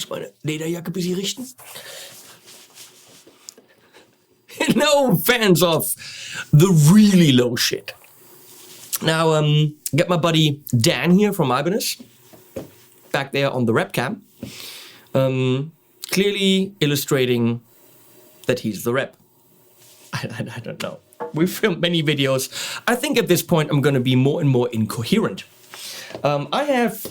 muss meine Lederjacke ein bisschen richten. No fans of the really low shit. Now, got my buddy Dan here from Ibanez, back there on the Revv cam, clearly illustrating that he's the Revv. I don't know. We've filmed many videos. I think at this point I'm going to be more and more incoherent. I have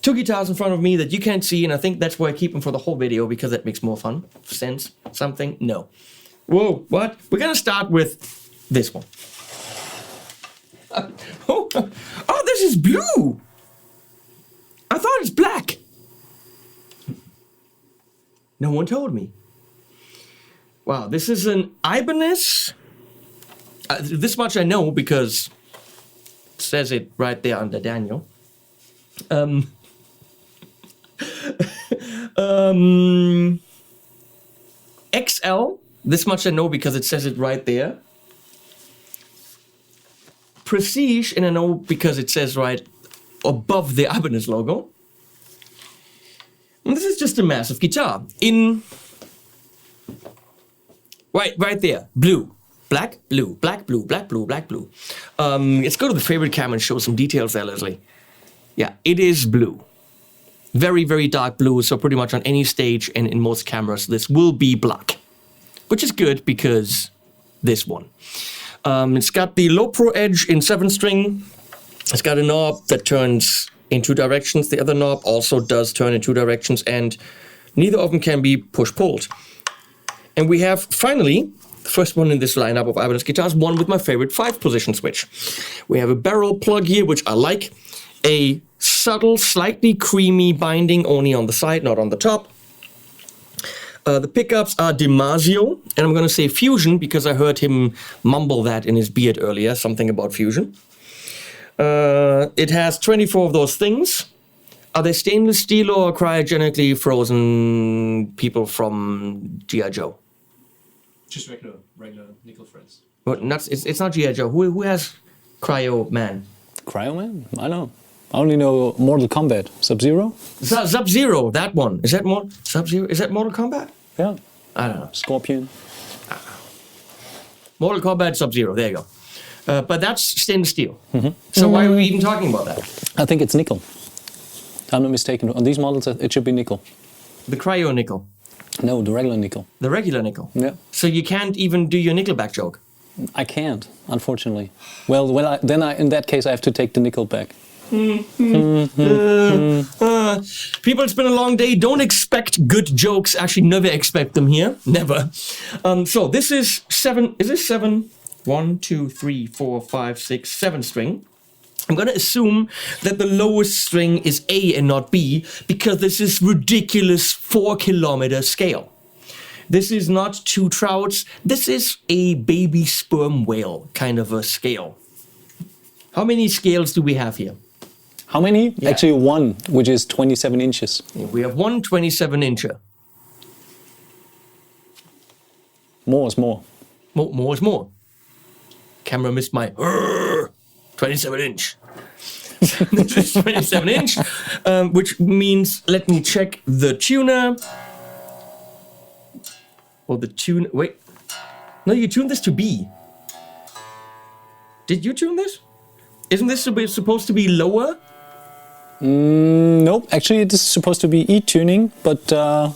two guitars in front of me that you can't see, and I think that's why I keep them for the whole video, because that makes more fun. Sense something? No. Whoa, what? We're going to start with this one. Oh, this is blue! I thought it's black. No one told me. Wow, this is an Ibanez. This much I know because it says it right there under Daniel. XL. This much I know because it says it right there. Prestige, and I know because it says right above the Ibanez logo. And this is just a massive guitar. Right there. Blue. Black, blue, black, blue, black, blue, black, blue. Let's go to the favorite cam and show some details there, Leslie. Yeah, it is blue. Very, very dark blue, so pretty much on any stage and in most cameras, this will be black. Which is good because this one. It's got the low pro edge in 7-string. It's got a knob that turns in 2 directions. The other knob also does turn in 2 directions, and neither of them can be push-pulled. And we have, finally, the first one in this lineup of Ibanez guitars, one with my favorite 5-position switch. We have a barrel plug here, which I like. A subtle, slightly creamy binding only on the side, not on the top. The pickups are DiMarzio, and I'm going to say Fusion because I heard him mumble that in his beard earlier, something about Fusion. It has 24 of those things. Are they stainless steel or cryogenically frozen people from G.I. Joe? Just regular nickel threads. Well, it's not G.I. Joe. Who has Cryo Man? Cryo Man? I don't know. I only know Mortal Kombat. Sub-Zero? Sub-Zero, that one. Is that Sub-Zero? Is that Mortal Kombat? Yeah. I don't know. Scorpion. Mortal Kombat Sub-Zero, there you go. But that's stainless steel. Mm-hmm. So why are we even talking about that? I think it's nickel. I'm not mistaken. On these models, it should be nickel. The cryo nickel? No, the regular nickel. The regular nickel? Yeah. So you can't even do your Nickelback joke? I can't, unfortunately. Well, in that case, I have to take the nickel back. People, it's been a long day. Don't expect good jokes. Actually, never expect them here. Never. So this is 7. Is this 7? 1, 2, 3, 4, 5, 6, 7 string. I'm going to assume that the lowest string is A and not B because this is ridiculous 4-kilometer scale. This is not 2 trouts. This is a baby sperm whale kind of a scale. How many scales do we have here? How many? Yeah. Actually 1, which is 27 inches. We have 1 27-incher. More is more. More is more. Camera missed my 27-inch. This is 27-inch, which means, let me check the tuner. Or the tune, wait. No, you tuned this to B. Did you tune this? Isn't this supposed to be lower? Nope, actually this is supposed to be E tuning, but I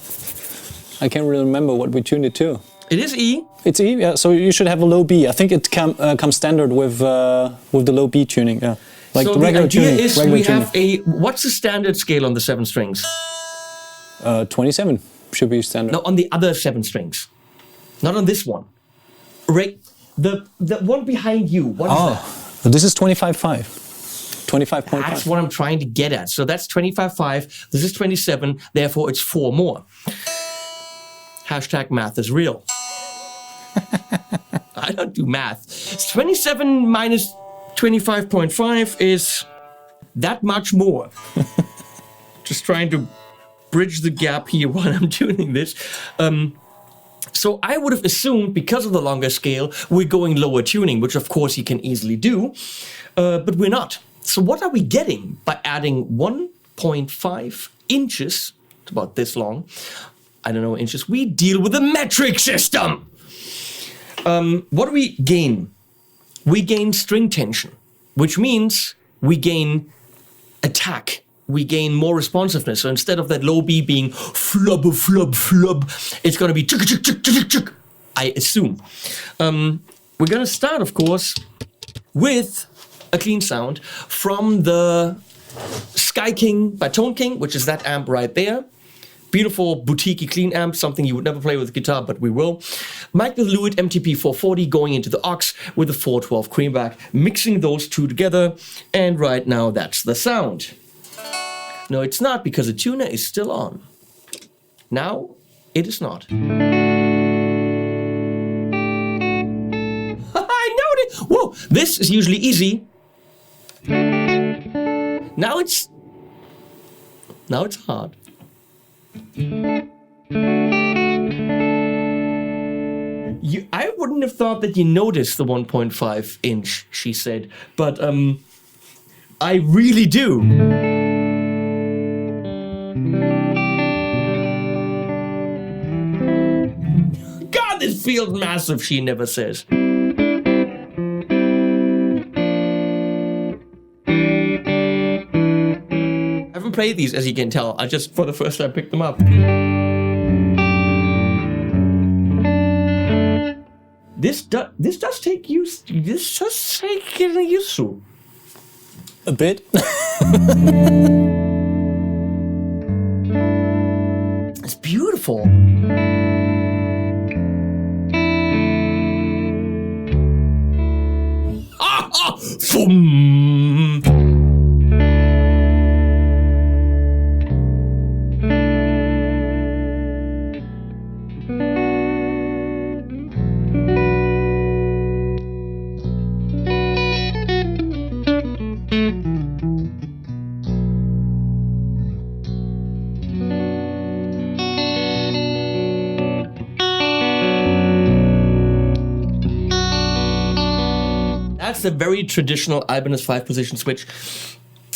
can't really remember what we tuned it to. It is E? It's E, yeah, so you should have a low B. I think it comes standard with the low B tuning, yeah. Like so the regular idea tuning. Is we have what's the standard scale on the 7 strings? 27 should be standard. No, on the other 7 strings. Not on this one. Right, the one behind you, what is that? This is 25.5. 25.5. That's what I'm trying to get at. So that's 25.5. This is 27. Therefore, it's 4 more. Hashtag math is real. I don't do math. It's 27 minus 25.5 is that much more. Just trying to bridge the gap here while I'm doing this. So I would have assumed, because of the longer scale, we're going lower tuning, which of course you can easily do, but we're not. So what are we getting by adding 1.5 inches about this long. I don't know inches. We deal with a metric system. What do we gain? We gain string tension, which means we gain attack. We gain more responsiveness. So instead of that low B being flub, flub, flub, it's going to be chuk, chuk, chuk, chuk, chuk, I assume. We're going to start, of course, with a clean sound from the Sky King by Tone King, which is that amp right there. Beautiful boutique clean amp, something you would never play with guitar, but we will. Mic with Lewitt MTP 440 going into the aux with the 412 Creamback, mixing those two together, and right now that's the sound. No, it's not, because the tuner is still on. Now, it is not. I know it! Whoa, this is usually easy. Now it's hard. I wouldn't have thought that you noticed the 1.5 inch, she said, but I really do. God, this feels massive, she never says. I haven't played these, as you can tell. I just, for the first time, picked them up. This does take use. This does take getting used to. A bit. It's beautiful. Boom. That's a very traditional Ibanez 5-position switch,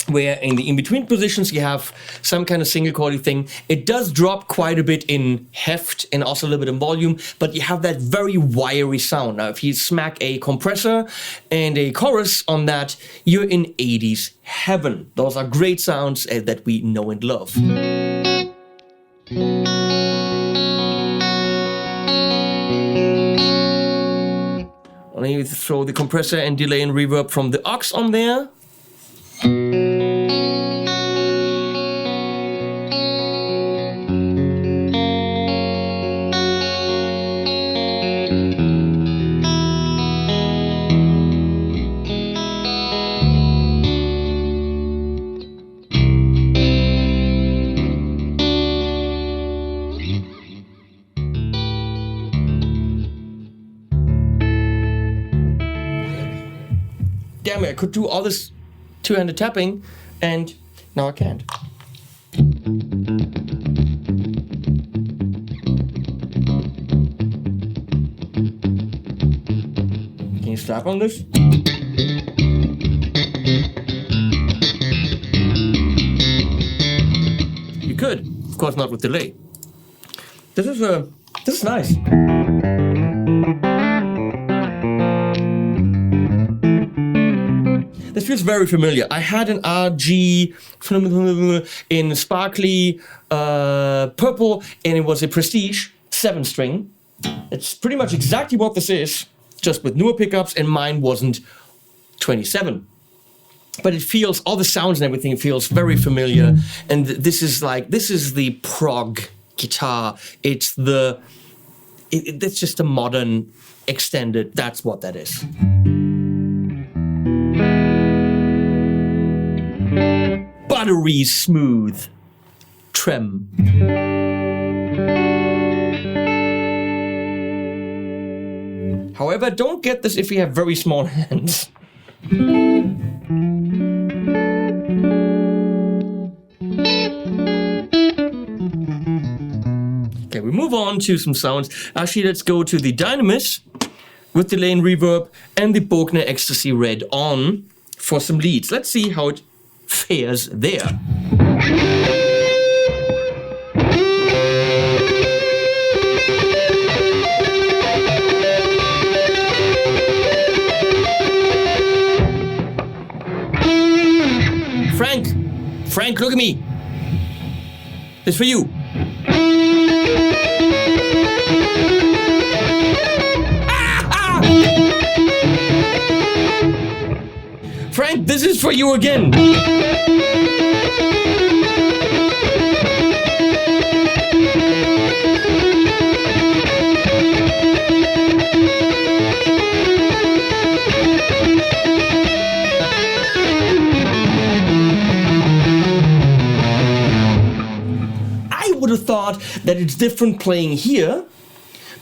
where in the in-between positions you have some kind of single coily thing. It does drop quite a bit in heft and also a little bit in volume, but you have that very wiry sound. Now, if you smack a compressor and a chorus on that, you're in 80s heaven. Those are great sounds that we know and love. Let me throw the compressor and delay and reverb from the aux on there. Damn it, I could do all this two-handed tapping, and now I can't. Can you slap on this? You could, of course not with delay. This is nice. This feels very familiar. I had an RG in sparkly purple, and it was a Prestige 7-string. It's pretty much exactly what this is, just with newer pickups, and mine wasn't 27. But it feels, all the sounds and everything feels very familiar. And this is the prog guitar. It's just a modern extended, that's what that is. Buttery smooth trem. However, don't get this if you have very small hands. Okay, we move on to some sounds. Actually, let's go to the Dynamis with delay and reverb and the Bogner Ecstasy Red on for some leads. Let's see how it fares there. Frank, look at me. This is for you. Frank, this is for you again. I would have thought that it's different playing here,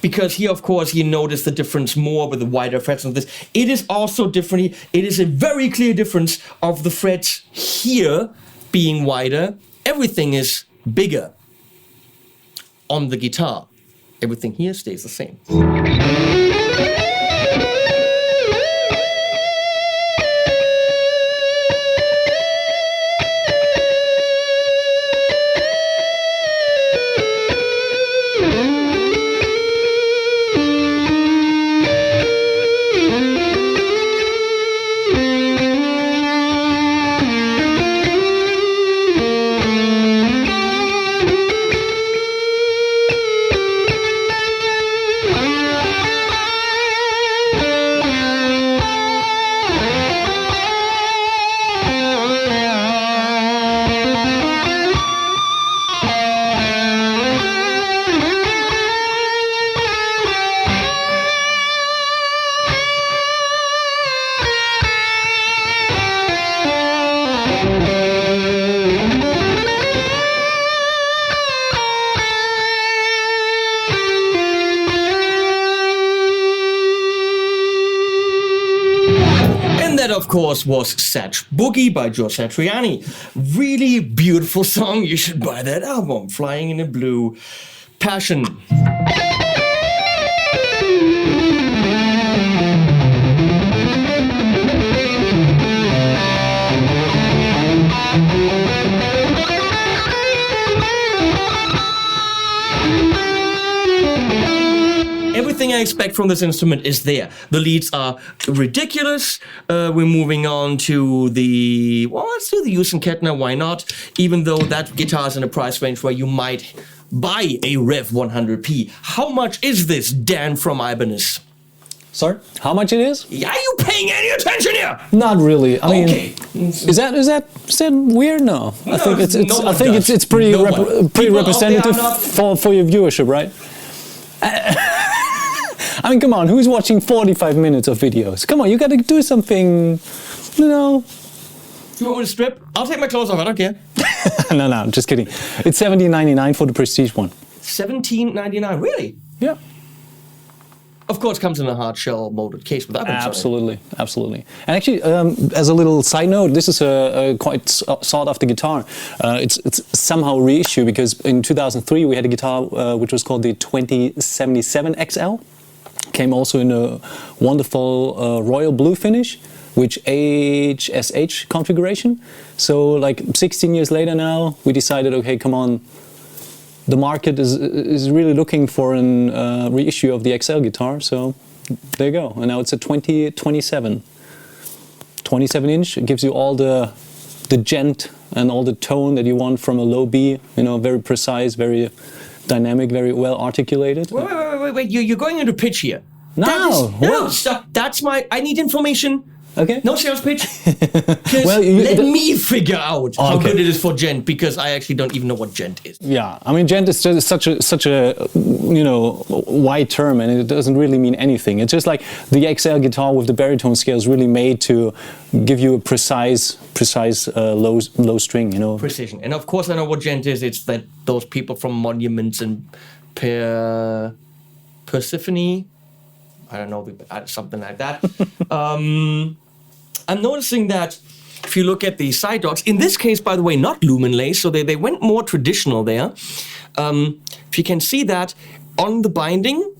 because here, of course, you notice the difference more with the wider frets of this. It is also different. It is a very clear difference of the frets here being wider. Everything is bigger on the guitar. Everything here stays the same. That, of course, was Satch Boogie by Joe Satriani. Really beautiful song. You should buy that album. Flying in the Blue. Passion. Everything I expect from this instrument is there. The leads are ridiculous. We're moving on to the... Well, let's do the Houston Kettner, why not? Even though that guitar is in a price range where you might buy a Revv 100p. How much is this, Dan from Ibanez? Sorry? How much it is? Are you paying any attention here? Not really. I mean, Okay. is that weird? No. I think it's pretty No one. pretty People out there representative are not- for your viewership, right? I mean, come on, who's watching 45 minutes of videos? Come on, you gotta do something, you know. You want me to strip? I'll take my clothes off, I don't care. No, just kidding. It's $17.99 for the Prestige one. $17.99, really? Yeah. Of course, comes in a hard shell molded case with that. Absolutely. And actually, as a little side note, this is a quite sought after guitar. It's somehow reissued because in 2003 we had a guitar which was called the 2077 XL. Came also in a wonderful royal blue finish, which HSH configuration. So like 16 years later now, we decided, okay, come on. The market is really looking for a reissue of the XL guitar, so there you go. And now it's a 2027. 27 inch. It gives you all the gent and all the tone that you want from a low B. You know, very precise, very dynamic, very well articulated. Wait. You're going into pitch here. No, stop. That's I need information. Okay. No sales pitch. Well, let me figure out how okay. good it is for gent, because I actually don't even know what gent is. Yeah, I mean, gent is just such a wide term, and it doesn't really mean anything. It's just like the XL guitar with the baritone scale is really made to give you a precise low string, you know. Precision. And of course I know what gent is. It's that those people from Monuments and Persephone, I don't know, something like that. I'm noticing that if you look at the side dogs, in this case, by the way, not lumen lace, so they went more traditional there. If you can see that on the binding,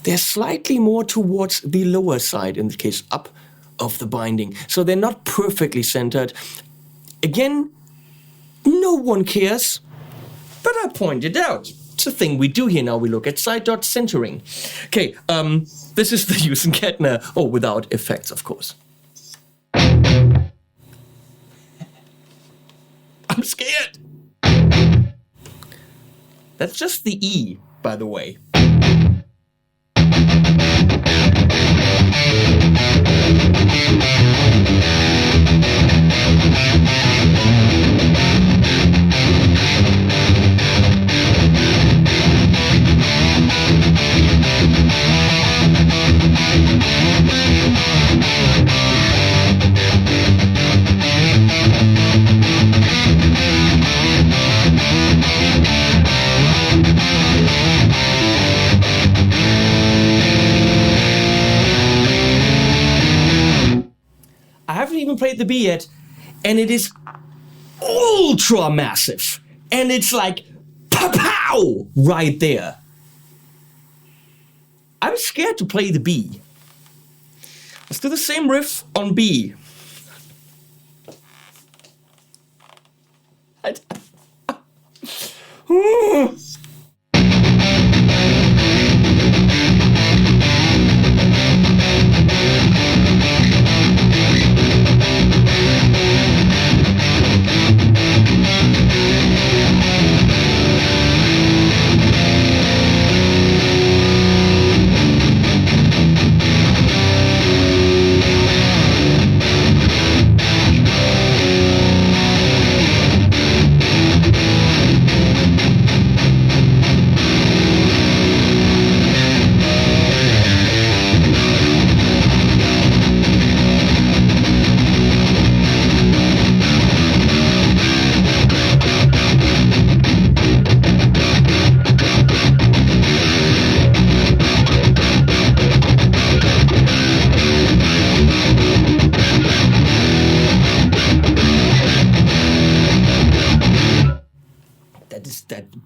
they're slightly more towards the lower side, in the case up of the binding. So they're not perfectly centered. Again, no one cares, but I pointed out. It's a thing we do here now. We look at side dot centering. Okay, this is the Houston Kettner. Oh, without effects, of course. I'm scared. That's just the E, by the way. I haven't even played the B yet, and it is ultra massive. And it's like, pow, right there. I'm scared to play the B. Let's do the same riff on B.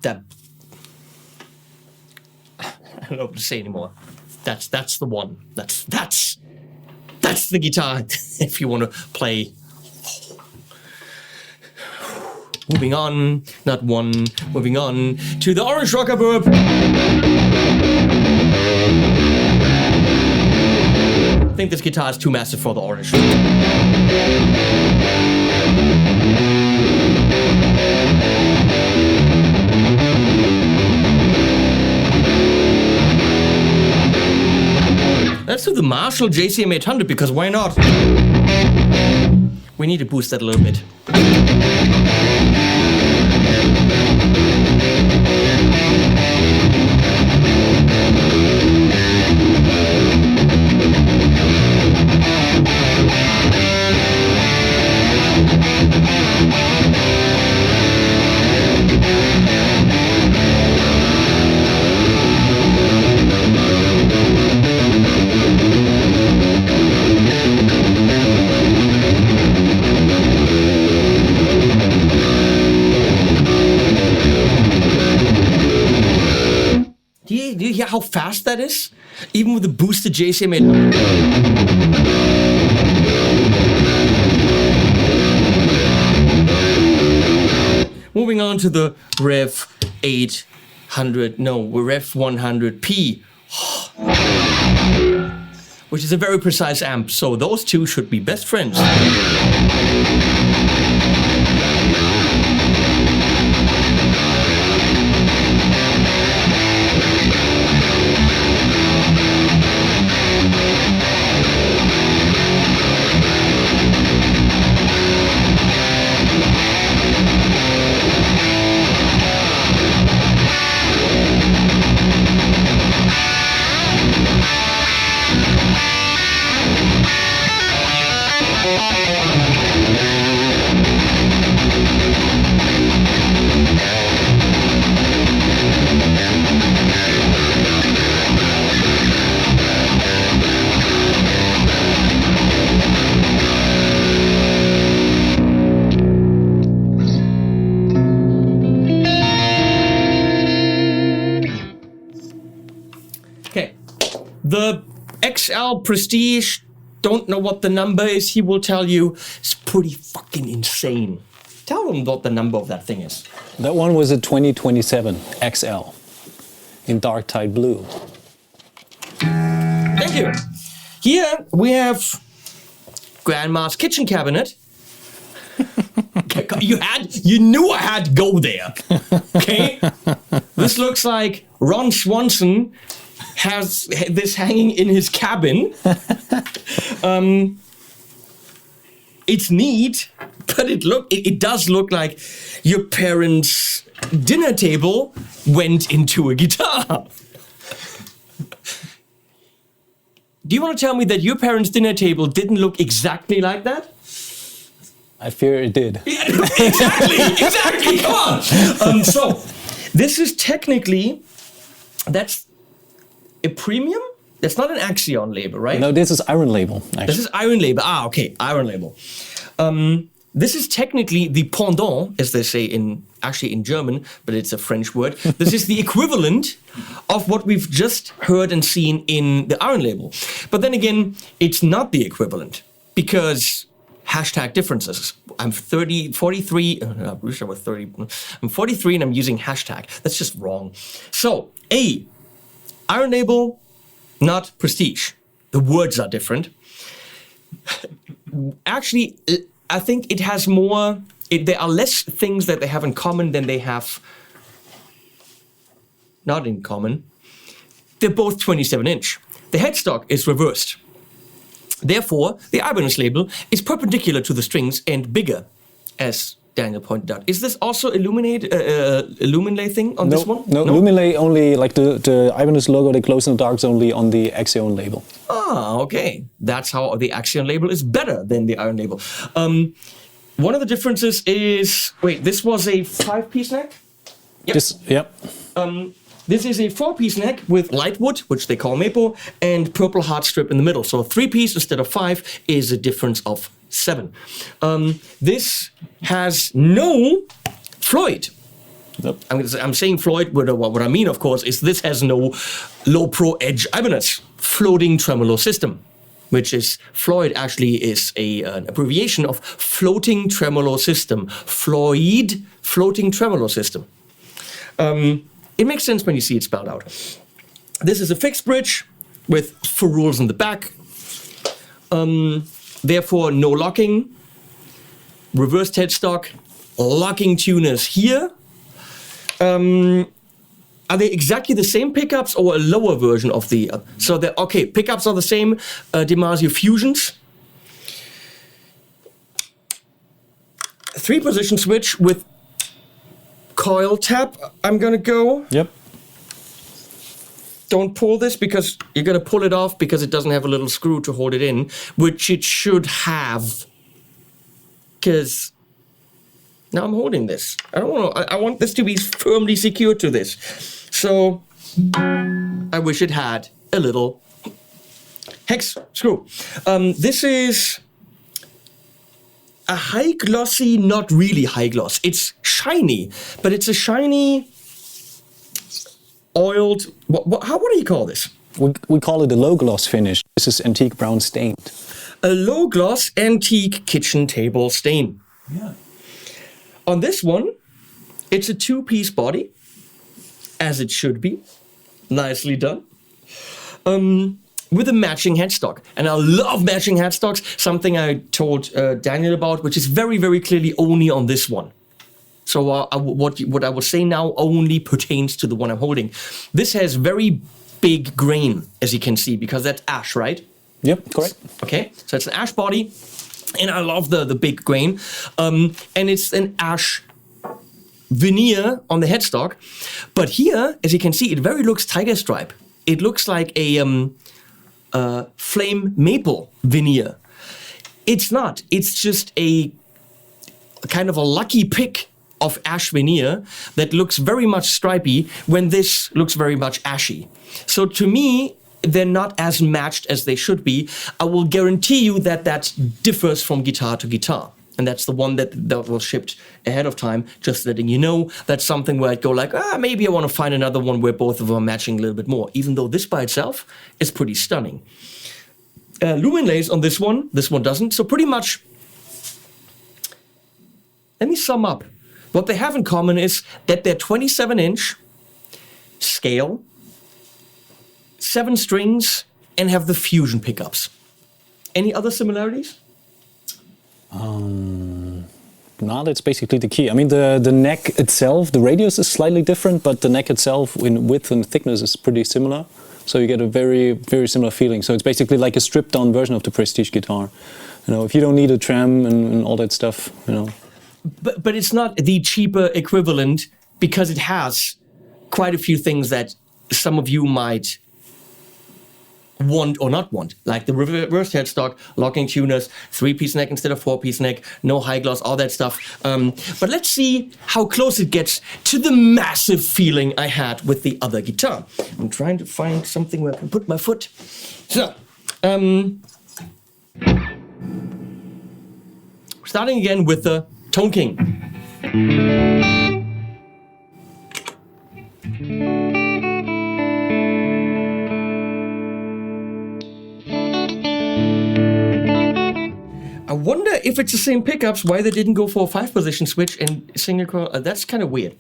That I don't know what to say anymore. That's the one. That's the guitar if you want to play. Moving on, not one. Moving on to the Orange Rocker Reverb. I think this guitar is too massive for the Orange. Let's do the Marshall JCM 800 because why not? We need to boost that a little bit. Do you hear how fast that is? Even with the boosted JCM 800. Moving on to the Revv 800, no, Revv 100P. Which is a very precise amp, so those two should be best friends. The XL Prestige, don't know what the number is, he will tell you. It's pretty fucking insane. Tell them what the number of that thing is. That one was a 2027 XL in dark tide blue. Thank you. Here we have Grandma's kitchen cabinet. You knew I had to go there. Okay? The This looks like Ron Swanson has this hanging in his cabin. It's neat, but it does look like your parents' dinner table went into a guitar. Do you want to tell me that your parents' dinner table didn't look exactly like that? I fear it did. Yeah, exactly. Come on. So, this is technically, that's a premium. That's not an Axion label, right? No, this is Iron Label. Actually. This is Iron Label. Ah, okay, Iron Label. This is technically the pendant, as they say in German, but it's a French word. This is the equivalent of what we've just heard and seen in the Iron Label. But then again, it's not the equivalent because #differences. I'm 43. I wish I was 30. I'm 43 and I'm using hashtag. That's just wrong. So, Iron Label, not prestige. The words are different. Actually, I think it has more. There are less things that they have in common than they have not in common. They're both 27-inch. The headstock is reversed. Therefore, the Ibanez label is perpendicular to the strings and bigger, as Daniel pointed out. Is this also Illuminlay thing on this one? No, Illuminlay only, like the Ibanez logo, they close in the darks only on the Axion label. Ah, okay. That's how the Axion label is better than the Iron label. One of the differences is, wait, this was a 5-piece neck? Yep. This is a 4-piece neck with lightwood, which they call maple, and purple heart strip in the middle. So a 3-piece instead of 5 is a difference of 7. This has no Floyd. Yep. I'm saying Floyd, but what I mean, of course, is this has no low pro edge Ibanez floating tremolo system, which is Floyd actually is an abbreviation of floating tremolo system. Floyd, floating tremolo system. It makes sense when you see it spelled out. This is a fixed bridge with ferrules in the back. Therefore, no locking. Reversed headstock. Locking tuners here. Are they exactly the same pickups or a lower version of the... pickups are the same. DiMarzio Fusions. 3-position switch with coil tap, I'm gonna go. Yep. Don't pull this because you're gonna pull it off because it doesn't have a little screw to hold it in, which it should have. Because now I'm holding this. I want this to be firmly secured to this. So I wish it had a little hex screw. This is a high glossy, not really high gloss. It's shiny, but it's a shiny, oiled. What do you call this? We call it a low gloss finish. This is antique brown stained. A low gloss antique kitchen table stain. Yeah. On this one, it's a 2-piece body, as it should be. Nicely done. With a matching headstock. And I love matching headstocks, something I told Daniel about, which is very, very clearly only on this one. So what I will say now only pertains to the one I'm holding. This has very big grain, as you can see, because that's ash, right? Yep, correct. Okay, so it's an ash body, and I love the big grain. And it's an ash veneer on the headstock. But here, as you can see, it very looks tiger stripe. It looks like a flame maple veneer. It's not. It's just a kind of a lucky pick of ash veneer that looks very much stripy when this looks very much ashy. So to me, they're not as matched as they should be. I will guarantee you that differs from guitar to guitar. And that's the one that was shipped ahead of time, just letting you know. That's something where I'd go like, maybe I want to find another one where both of them are matching a little bit more, even though this by itself is pretty stunning. Luminlays on this one doesn't. So pretty much, let me sum up. What they have in common is that they're 27-inch scale, 7 strings, and have the fusion pickups. Any other similarities? No, that's basically the key. I mean, the neck itself, the radius is slightly different, but the neck itself in width and thickness is pretty similar. So you get a very, very similar feeling. So it's basically like a stripped-down version of the Prestige guitar. You know, if you don't need a trem and all that stuff, you know. But it's not the cheaper equivalent because it has quite a few things that some of you might want or not want, like the reverse headstock, locking tuners, 3-piece neck instead of 4-piece neck, no high gloss, all that stuff. But let's see how close it gets to the massive feeling I had with the other guitar. I'm trying to find something where I can put my foot. So, starting again with the Tone King. I wonder if it's the same pickups, why they didn't go for a 5-position switch and single coil. That's kind of weird.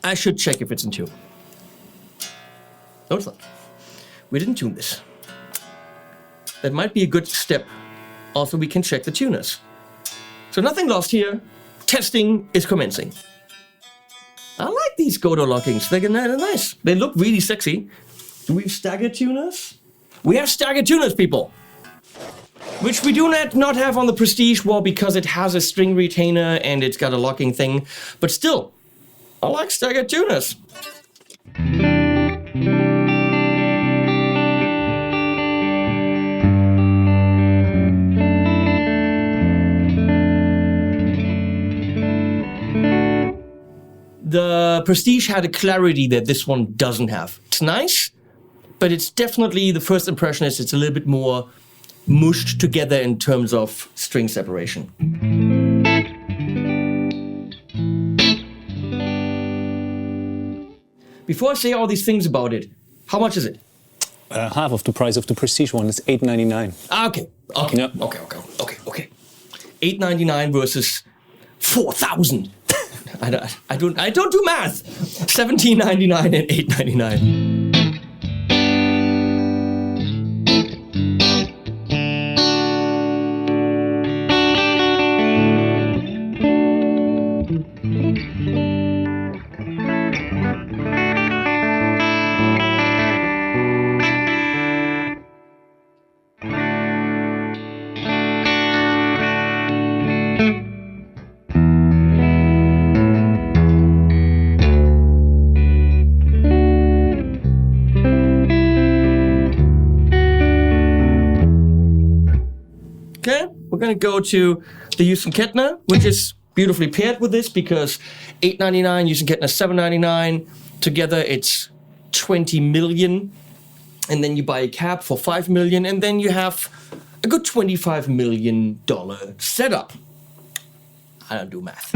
I should check if it's in tune. No, it's not. We didn't tune this. That might be a good step. Also, we can check the tuners. So nothing lost here. Testing is commencing. I like these Godo lockings. They're nice. They look really sexy. Do we have staggered tuners? We have staggered tuners, people. Which we do not have on the Prestige wall because it has a string retainer and it's got a locking thing. But still, I like staggered tuners. The Prestige had a clarity that this one doesn't have. It's nice, but it's definitely, the first impression is it's a little bit more mushed together in terms of string separation. Before I say all these things about it, how much is it? Half of the price of the Prestige one is $899. Okay. Yep. Okay. $899 versus $4,000. I don't do math. $17.99 and $8.99. Okay, we're gonna go to the Houston Kettner, which is beautifully paired with this because $899, Houston Kettner $799. Together it's 20 million. And then you buy a cab for 5 million, and then you have a good $25 million setup. I don't do math.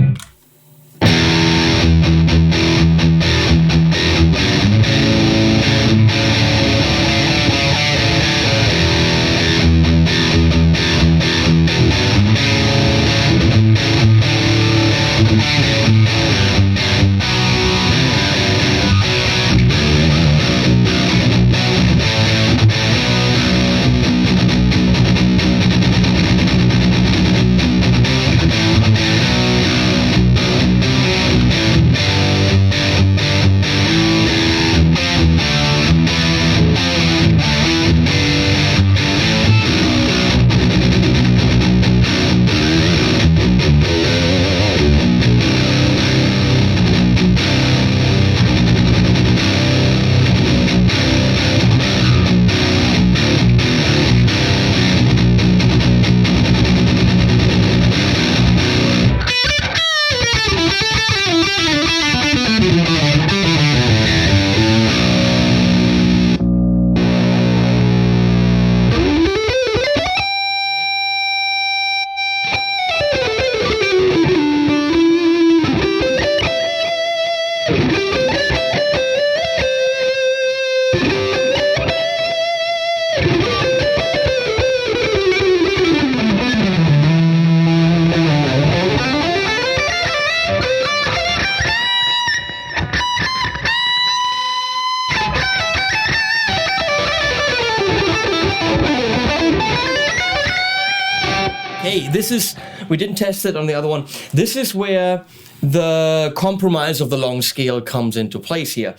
this is, we didn't test it on the other one. This is where the compromise of the long scale comes into place here.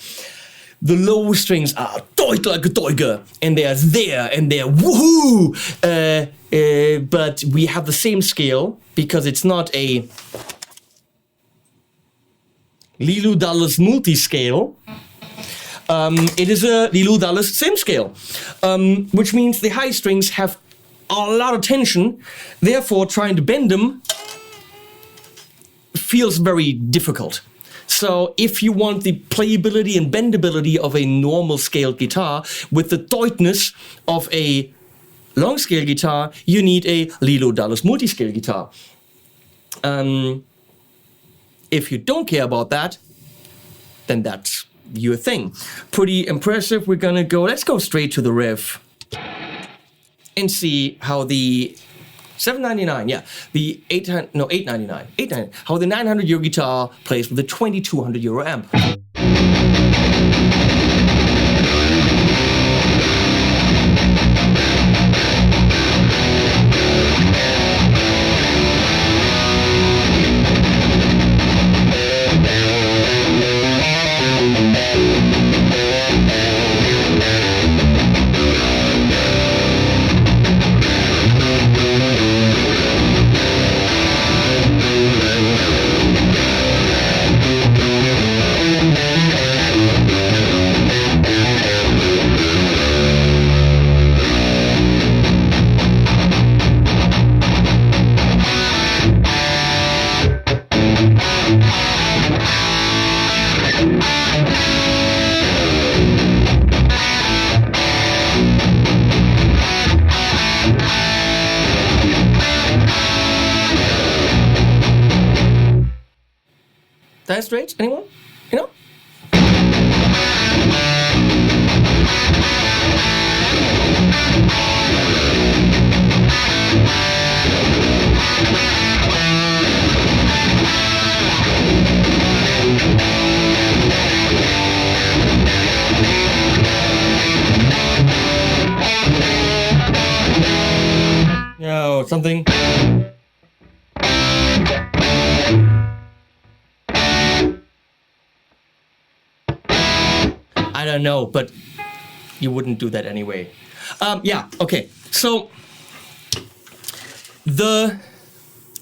The low strings are Deutger, and they're there, and they're woohoo! But we have the same scale because it's not a Lilu Dallas multi-scale. It is a Lilu Dallas sim scale, which means the high strings have a lot of tension. Therefore, trying to bend them feels very difficult. So if you want the playability and bendability of a normal scaled guitar with the tightness of a long scale guitar, you need a Lilu Dallas multi-scale guitar. If you don't care about that, then that's your thing. Pretty impressive. We're gonna go, let's go straight to the Revv and see how the $799, yeah, the $899, how the 900 euro guitar plays with the 2200 euro amp. Dire Straits, anyone? You know? No, something. I don't know, but you wouldn't do that anyway. Yeah, okay. So the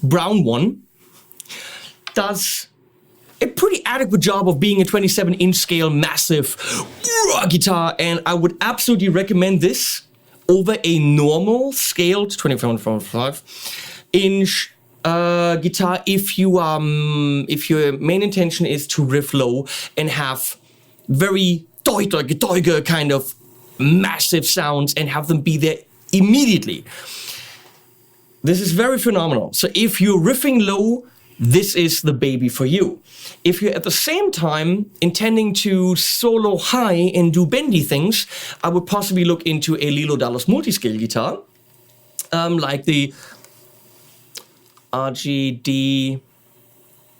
brown one does a pretty adequate job of being a 27-inch scale massive guitar, and I would absolutely recommend this over a normal scaled 25-inch guitar if your main intention is to riff low and have very Deutger kind of massive sounds and have them be there immediately. This is very phenomenal. So if you're riffing low, this is the baby for you. If you're at the same time intending to solo high and do bendy things, I would possibly look into a Lilu Dallas multi-scale guitar, like the RGD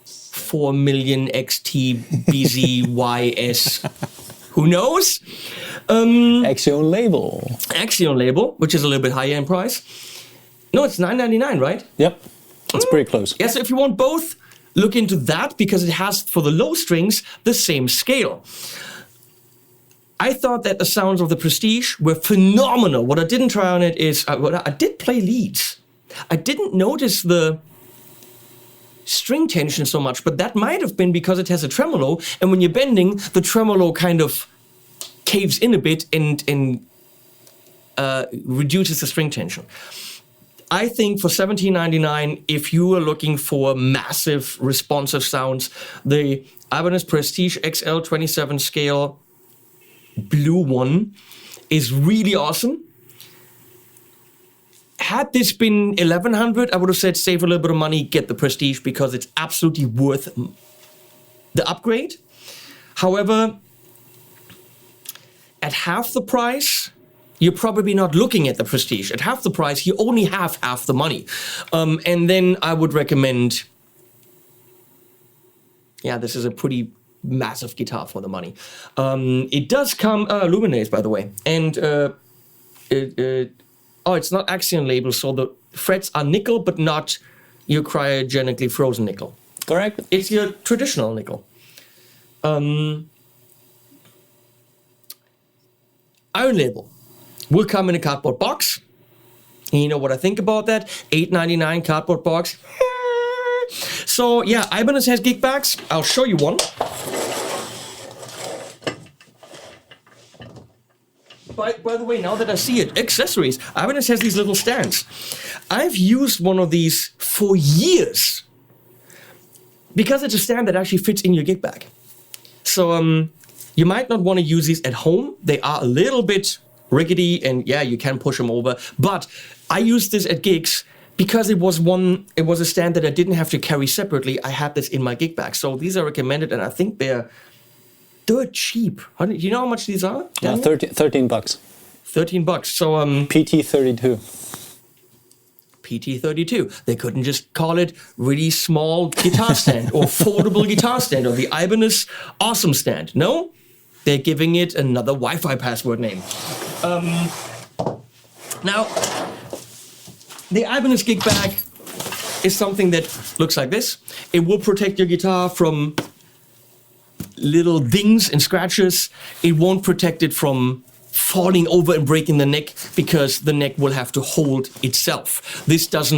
4 million XT BZYS. Who knows? Axion label. Axion label, which is a little bit higher in price. No, it's $999, right? Yep, it's pretty close. Yeah, so if you want both, look into that because it has, for the low strings, the same scale. I thought that the sounds of the Prestige were phenomenal. What I didn't try on it is, I did play leads. I didn't notice the string tension so much, but that might have been because it has a tremolo, and when you're bending, the tremolo kind of caves in a bit and reduces the string tension. I think for $17.99, if you are looking for massive responsive sounds, the Ibanez Prestige XL 27 scale blue one is really awesome. Had this been $1,100, I would have said save a little bit of money, get the Prestige, because it's absolutely worth the upgrade. However, at half the price, you're probably not looking at the Prestige. At half the price, you only have half the money. And then I would recommend, yeah, this is a pretty massive guitar for the money. It does come, Luminace, by the way, and oh, it's not Axion label, so frets are nickel, but not your cryogenically frozen nickel. Correct. It's your traditional nickel. Iron label will come in a cardboard box. And you know what I think about that? $8.99 cardboard box. So yeah, Ibanez has gig bags. I'll show you one. By the way, now that I see it, accessories. Ibanez has these little stands. I've used one of these for years because it's a stand that actually fits in your gig bag. So you might not want to use these at home. They are a little bit rickety, and yeah, you can push them over. But I used this at gigs because it was a stand that I didn't have to carry separately. I had this in my gig bag. So these are recommended, and I think they're cheap. Do you know how much these are? Yeah, $13. $13. So PT32. PT32. They couldn't just call it really small guitar stand or foldable guitar stand or the Ibanez awesome stand. No, they're giving it another Wi-Fi password name. Now, the Ibanez gig bag is something that looks like this. It will protect your guitar from little dings and scratches. It won't protect it from falling over and breaking the neck because the neck will have to hold itself. It's not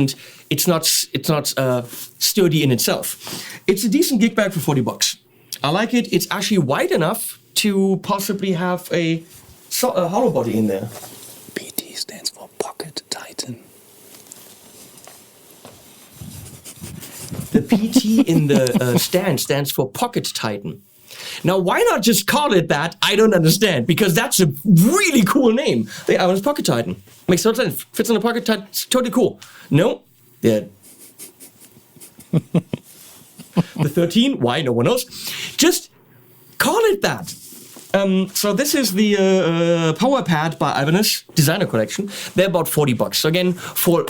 sturdy in itself. It's a decent gig bag for $40. I like it. It's actually wide enough to possibly have a hollow body in there. PT stands for Pocket Titan. The PT in the stand stands for Pocket Titan. Now, why not just call it that? I don't understand, because that's a really cool name. The Ibanez Pocket Titan. Makes total sense. Fits in a Pocket Titan. It's totally cool. No? Yeah. The 13? Why? No one knows. Just call it that. So this is the Power Pad by Ibanez Designer Collection. They're about $40. So again, for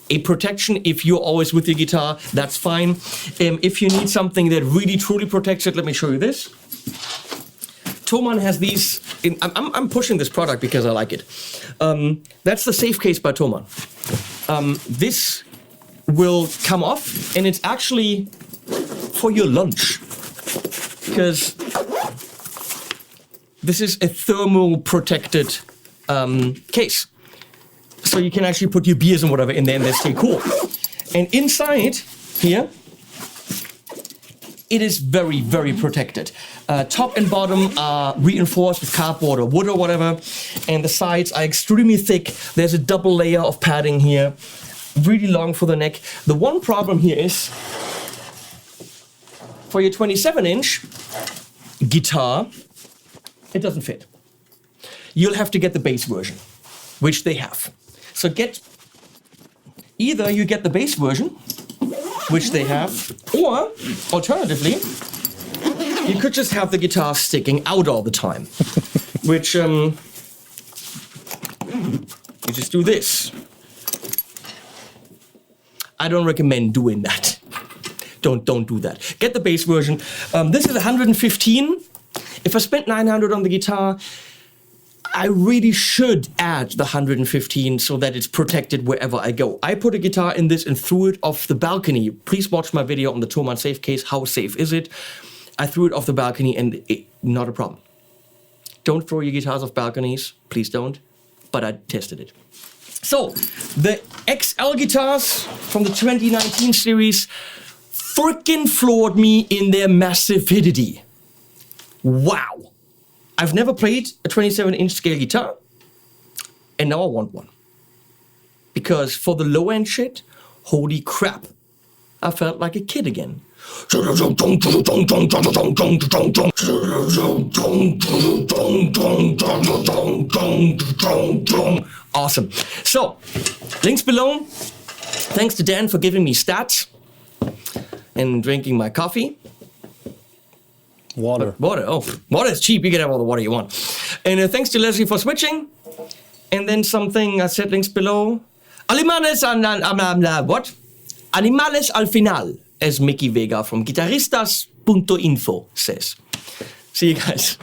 a protection, if you're always with your guitar, that's fine. If you need something that really truly protects it, let me show you this. Thomann has these. I'm pushing this product because I like it. That's the Safe Case by Thomann. This will come off, and it's actually for your lunch, because this is a thermal protected case. So you can actually put your beers and whatever in there and they stay cool. And inside here, it is very, very protected. Top and bottom are reinforced with cardboard or wood or whatever. And the sides are extremely thick. There's a double layer of padding here. Really long for the neck. The one problem here is, for your 27-inch guitar, it doesn't fit. You'll have to get the bass version, which they have. So either you get the bass version, which they have, or alternatively, you could just have the guitar sticking out all the time, which you just do this. I don't recommend doing that. Don't do that. Get the bass version. This is 115. If I spent $900 on the guitar, I really should add the 115 so that it's protected wherever I go. I put a guitar in this and threw it off the balcony. Please watch my video on the Thomann Safe Case. How safe is it? I threw it off the balcony and not a problem. Don't throw your guitars off balconies. Please don't. But I tested it. So, the XL guitars from the 2019 series freaking floored me in their massivity. Wow. I've never played a 27-inch scale guitar, and now I want one. Because for the low-end shit, holy crap, I felt like a kid again. Awesome. So, links below. Thanks to Dan for giving me stats and drinking my coffee. Water. Oh, water is cheap. You can have all the water you want. And thanks to Leslie for switching. And then something, I said links below. Animales al final, as Mickey Vega from guitaristas.info says. See you guys.